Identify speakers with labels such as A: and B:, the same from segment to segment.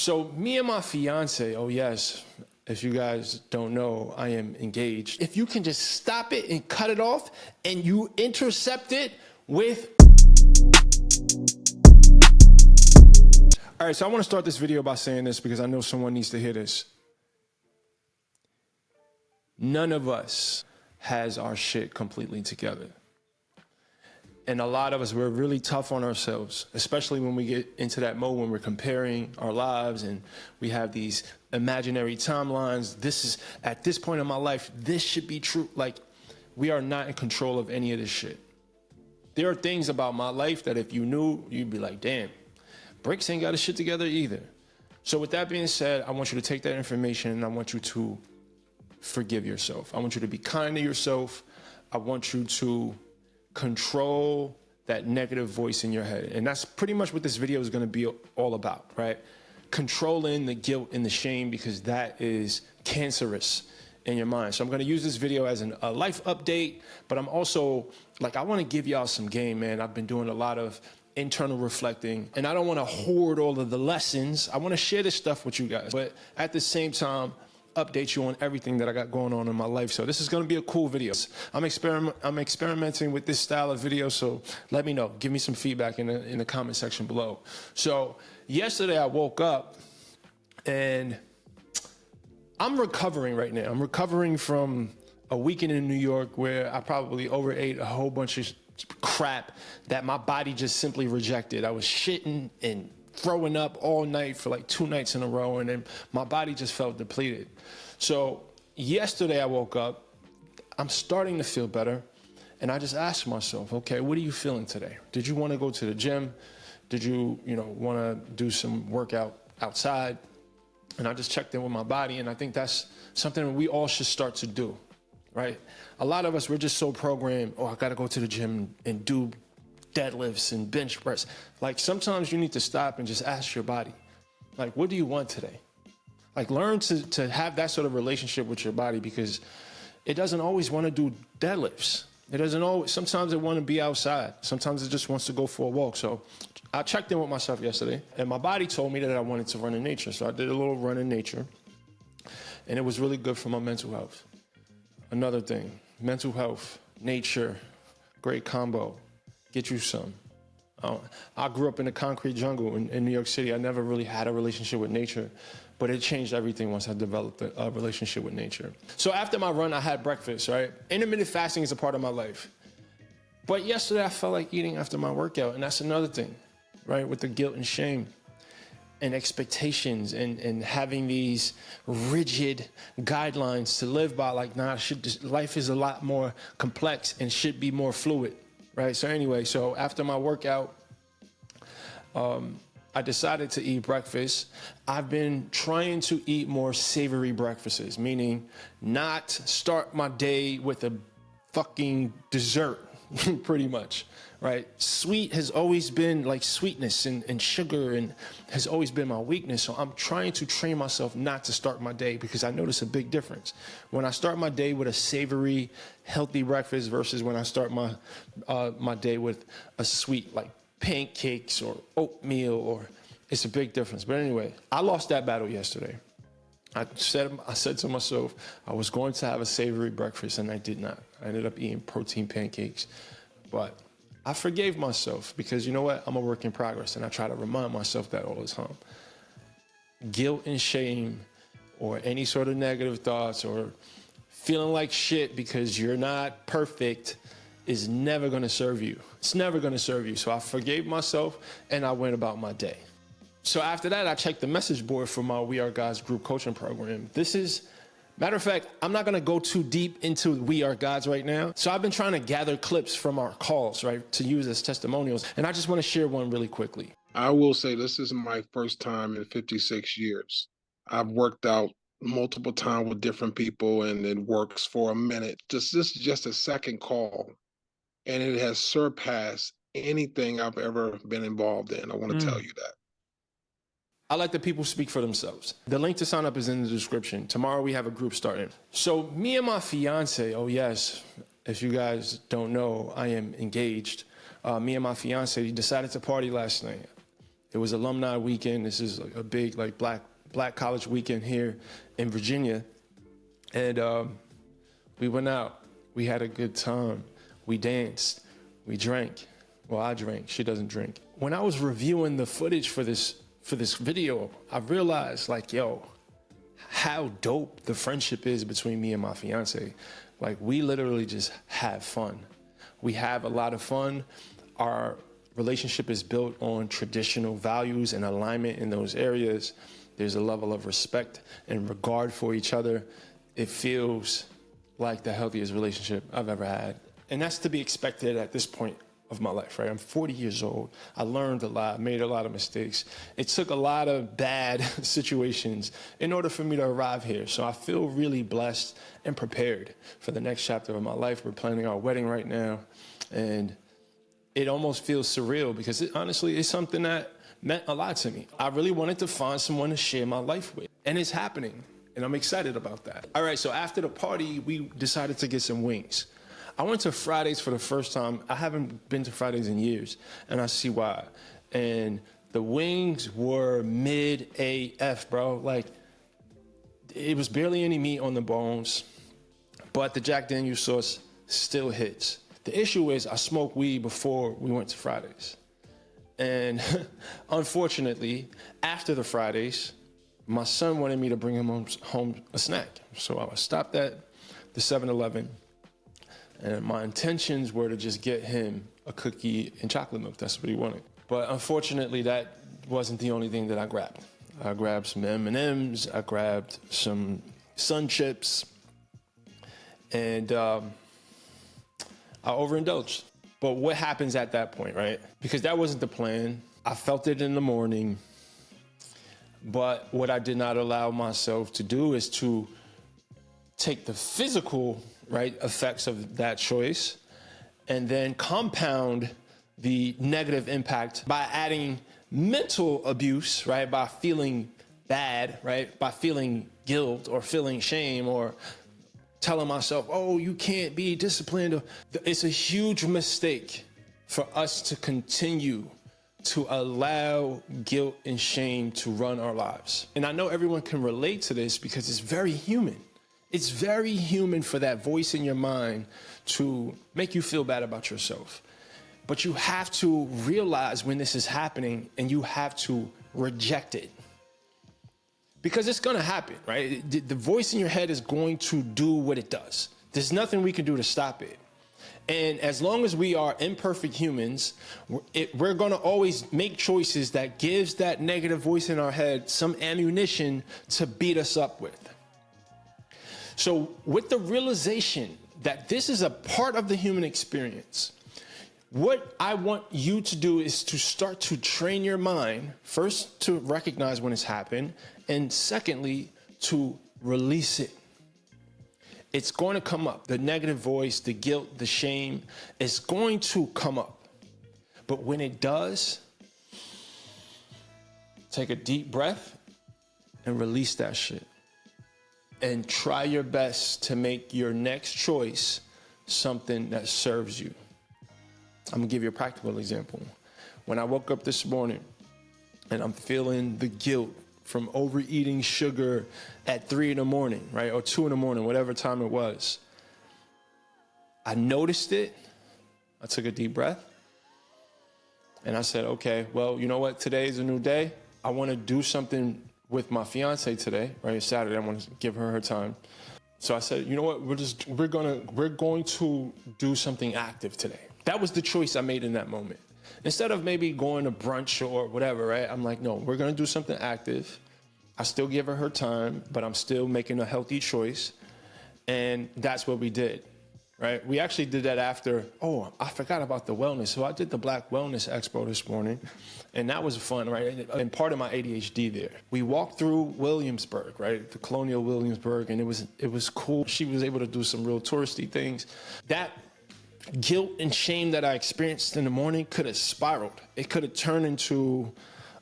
A: So me and my fiance, oh yes, if you guys don't know, I am engaged. If you can just stop it and cut it off and you intercept it with... All right, so I want to start this video by saying this because I know someone needs to hear this. None of us has our shit completely together. And a lot of us, we're really tough on ourselves, especially when we get into that mode when we're comparing our lives and we have these imaginary timelines. This is, at this point in my life, this should be true. Like, we are not in control of any of this shit. There are things about my life that if you knew, you'd be like, damn, Brix ain't got his shit together either. So with that being said, I want you to take that information and I want you to forgive yourself. I want you to be kind to yourself. I want you to control that negative voice in your head. And that's pretty much what this video is going to be all about, right? Controlling the guilt and the shame, because that is cancerous in your mind. So I'm going to use this video as a life update, but I'm also like, I want to give y'all some game, man. I've been doing a lot of internal reflecting and I don't want to hoard all of the lessons. I want to share this stuff with you guys, but at the same time, update you on everything that I got going on in my life. So this is going to be a cool video. I'm experimenting with this style of video, so let me know. Give me some feedback in the comment section below. So yesterday I woke up and I'm recovering right now. I'm recovering from a weekend in New York where I probably overate a whole bunch of crap that my body just simply rejected. I was shitting and throwing up all night for like 2 nights in a row, and then my body just felt depleted. So yesterday I woke up, I'm starting to feel better, and I just asked myself, okay, what are you feeling today? Did you want to go to the gym? Did you want to do some workout outside? And I just checked in with my body, and I think that's something that we all should start to do, right? A lot of us, we're just so programmed, oh, I got to go to the gym and do deadlifts and bench press. Like, sometimes you need to stop and just ask your body, like, what do you want today? Like, learn to have that sort of relationship with your body, because it doesn't always want to do deadlifts. It doesn't always, sometimes it want to be outside. Sometimes it just wants to go for a walk. So I checked in with myself yesterday and my body told me that I wanted to run in nature. So I did a little run in nature and it was really good for my mental health. Another thing, mental health, nature, great combo. Get you some. I grew up in the concrete jungle in New York City. I never really had a relationship with nature, but it changed everything once I developed a relationship with nature. So after my run, I had breakfast, right? Intermittent fasting is a part of my life. But yesterday I felt like eating after my workout, and that's another thing, right? With the guilt and shame and expectations and having these rigid guidelines to live by, like, nah, life is a lot more complex and should be more fluid. Right. So anyway, so after my workout, I decided to eat breakfast. I've been trying to eat more savory breakfasts, meaning not start my day with a fucking dessert, pretty much. Right. Sweet has always been, like, sweetness and sugar and has always been my weakness. So I'm trying to train myself not to start my day, because I notice a big difference when I start my day with a savory, healthy breakfast versus when I start my my day with a sweet, like pancakes or oatmeal, or it's a big difference. But anyway, I lost that battle yesterday. I said to myself, I was going to have a savory breakfast and I did not. I ended up eating protein pancakes, but I forgave myself, because you know what? I'm a work in progress, and I try to remind myself that all the time. Guilt and shame, or any sort of negative thoughts, or feeling like shit because you're not perfect, is never going to serve you. It's never going to serve you. So I forgave myself and I went about my day. So after that, I checked the message board for my We Are Gods group coaching program. This is, matter of fact, I'm not going to go too deep into We Are Gods right now. So I've been trying to gather clips from our calls, right, to use as testimonials. And I just want to share one really quickly.
B: I will say this is my first time in 56 years. I've worked out multiple times with different people and it works for a minute. This is just a second call, and it has surpassed anything I've ever been involved in. I want to tell you that.
A: I let the people speak for themselves. The link to sign up is in the description. Tomorrow we have a group starting. So me and my fiance, oh yes, if you guys don't know, I am engaged. Me and my fiance decided to party last night. It was alumni weekend. This is like a big like black college weekend here in Virginia. And we went out. We had a good time. We danced. We drank. Well, I drank. She doesn't drink. When I was reviewing the footage for this video, I realized like, yo, how dope the friendship is between me and my fiance. Like, we literally just have fun. We have a lot of fun. Our relationship is built on traditional values and alignment in those areas. There's a level of respect and regard for each other. It feels like the healthiest relationship I've ever had. And that's to be expected at this point of my life, right? I'm 40 years old. I learned a lot, made a lot of mistakes. It took a lot of bad situations in order for me to arrive here. So I feel really blessed and prepared for the next chapter of my life. We're planning our wedding right now. And it almost feels surreal because honestly, it's something that meant a lot to me. I really wanted to find someone to share my life with. And it's happening. And I'm excited about that. All right, so after the party, we decided to get some wings. I went to Fridays for the first time. I haven't been to Fridays in years, and I see why. And the wings were mid AF, bro. Like, it was barely any meat on the bones, but the Jack Daniel's sauce still hits. The issue is I smoked weed before we went to Fridays. And unfortunately, after the Fridays, my son wanted me to bring him home a snack. So I stopped at the 7-Eleven. And my intentions were to just get him a cookie and chocolate milk. That's what he wanted. But unfortunately, that wasn't the only thing that I grabbed. I grabbed some M&Ms. I grabbed some Sun Chips. And I overindulged. But what happens at that point, right? Because that wasn't the plan. I felt it in the morning. But what I did not allow myself to do is to take the physical, right, effects of that choice and then compound the negative impact by adding mental abuse, right, by feeling bad, right, by feeling guilt or feeling shame or telling myself, oh, you can't be disciplined. It's a huge mistake for us to continue to allow guilt and shame to run our lives. And I know everyone can relate to this because it's very human. It's very human for that voice in your mind to make you feel bad about yourself. But you have to realize when this is happening and you have to reject it. Because it's gonna happen, right? The voice in your head is going to do what it does. There's nothing we can do to stop it. And as long as we are imperfect humans, we're gonna always make choices that gives that negative voice in our head some ammunition to beat us up with. So with the realization that this is a part of the human experience, what I want you to do is to start to train your mind, first to recognize when it's happened, and secondly, to release it. It's going to come up. The negative voice, the guilt, the shame, is going to come up. But when it does, take a deep breath and release that shit. And try your best to make your next choice something that serves you. I'm gonna give you a practical example. When I woke up this morning and I'm feeling the guilt from overeating sugar at 3 in the morning, right? Or 2 in the morning, whatever time it was. I noticed it. I took a deep breath. And I said, okay, well, you know what? Today is a new day. I want to do something with my fiance today, right? It's Saturday. I want to give her time. So I said, you know what? We're going to do something active today. That was the choice I made in that moment. Instead of maybe going to brunch or whatever, right? I'm like, no, we're going to do something active. I still give her time, but I'm still making a healthy choice. And that's what we did, right? We actually did that after, oh, I forgot about the wellness. So I did the Black Wellness Expo this morning, and that was fun, right? And part of my ADHD there. We walked through Williamsburg, right? The Colonial Williamsburg, and it was cool. She was able to do some real touristy things. That guilt and shame that I experienced in the morning could have spiraled. It could have turned into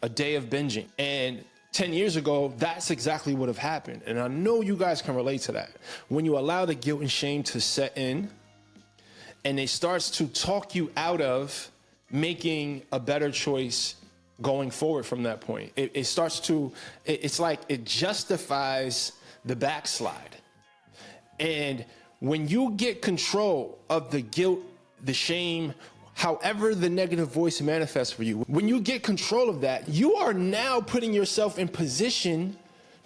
A: a day of binging. And 10 years ago, that's exactly what have happened. And I know you guys can relate to that. When you allow the guilt and shame to set in, and it starts to talk you out of making a better choice going forward from that point. It starts to, it's like it justifies the backslide. And when you get control of the guilt, the shame, however the negative voice manifests for you, when you get control of that, you are now putting yourself in position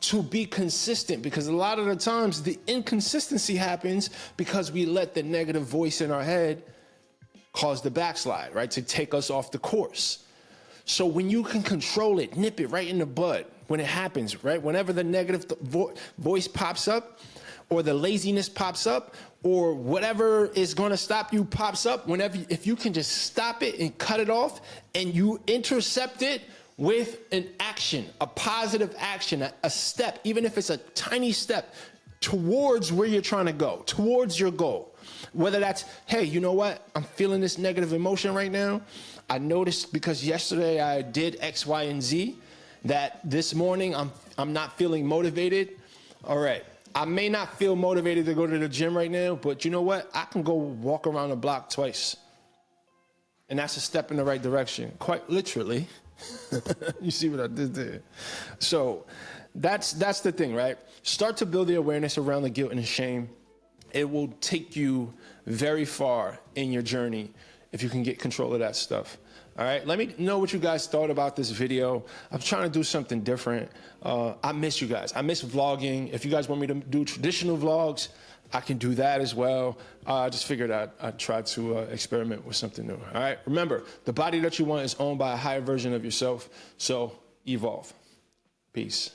A: to be consistent, because a lot of the times the inconsistency happens because we let the negative voice in our head cause the backslide, right? To take us off the course. So when you can control it, nip it right in the bud when it happens, right? Whenever the negative voice pops up, or the laziness pops up, or whatever is going to stop you pops up, if you can just stop it and cut it off, and you intercept it with an action, a positive action, a step, even if it's a tiny step towards where you're trying to go, towards your goal. Whether that's, hey, you know what? I'm feeling this negative emotion right now. I noticed because yesterday I did X, Y, and Z that this morning I'm not feeling motivated. All right. I may not feel motivated to go to the gym right now, but you know what? I can go walk around the block twice. And that's a step in the right direction, quite literally. You see what I did there? So that's the thing, right? Start to build the awareness around the guilt and the shame. It will take you very far in your journey if you can get control of that stuff. All right, let me know what you guys thought about this video. I'm trying to do something different. I miss you guys. I miss vlogging. If you guys want me to do traditional vlogs, I can do that as well. I just figured I'd try to experiment with something new. All right, remember, the body that you want is owned by a higher version of yourself, so evolve. Peace.